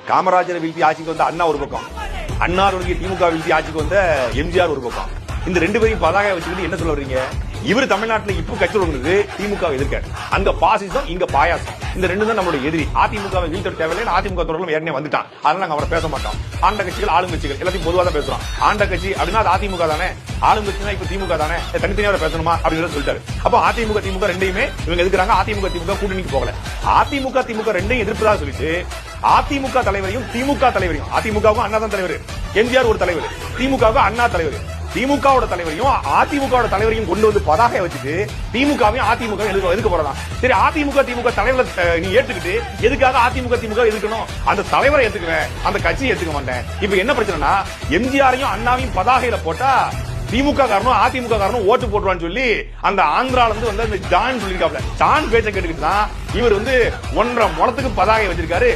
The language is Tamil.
காமராஜர் வீழ்த்தி ஆட்சிக்கு வந்த அண்ணா ஒரு பக்கம், அண்ணாவுடைய திமுக வீழ்த்தி ஆட்சிக்கு வந்த எம்ஜிஆர் ஒரு பக்கம். இந்த ரெண்டு பேரையும் பதாக வச்சுக்கிட்டு என்ன சொல்ல வர்றீங்க? இவர் தமிழ்நாட்டில் இப்ப கட்சி தொடங்குது திமுக எதிர்க்க, அங்க பாசிசம் இங்க பாயாசம். இந்த ரெண்டு தான் நம்மளுடைய எதிரி. அதிமுகவை வீழ்த்த தேவையில்லை, அதிமுக தொடர்களும் ஏற்கனவே வந்துட்டான், அதனால நாங்க அவரை பேச மாட்டோம். ஆண்ட கட்சிகள் ஆளுங்கட்சிகள் எல்லாத்தையும் பொதுவாக தான் பேசுறோம். ஆண்ட கட்சி அப்படின்னா அது அதிமுக தானே, ஆளுங்கட்சினா இப்ப திமுக தானே, தனித்தனியாக பேசணுமா அப்படின்னு சொல்லிட்டாரு. அப்போ அதிமுக திமுக ரெண்டையுமே இவங்க எதிர்க்கிறாங்க. அதிமுக திமுக கூட்டணிக்கு போகல, அதிமுக திமுக ரெண்டையும் எதிர்ப்பதாக சொல்லிட்டு அதிமுக தலைவரையும் திமுக தலைவரையும், அதிமுகவும் அண்ணா தான் தலைவர், எம்ஜிஆர் ஒரு தலைவர், திமுகவும் அண்ணா தலைவர், திமுகவோட தலைவரையும் அதிமுக தலைவரையும் கொண்டு வந்து பதாக வச்சுட்டு திமுகவையும் அதிமுக எதுக்க போறதான்? சரி, அதிமுக திமுக தலைவரை நீ ஏத்துக்கிட்டு எதுக்காக அதிமுக திமுக எதுக்கணும்? அந்த தலைவரை ஏத்துக்குவேன், அந்த கட்சியை ஏத்துக்க மாட்டேன். இப்ப என்ன பிரச்சனைனா, எம்ஜிஆரையும் அண்ணாவையும் பதாகையில போட்டா திமுக காரனும் அதிமுக காரனும் ஓட்டு போட்டுவான்னு சொல்லி அந்த ஆந்திரால இருந்து வந்து அந்த ஜான் சொல்லிருக்காப்ல. ஜான் பேச்சை கேட்டுக்கிட்டு தான் இவர் வந்து 1.5 முழத்துக்கு பதாகை வச்சிருக்காரு.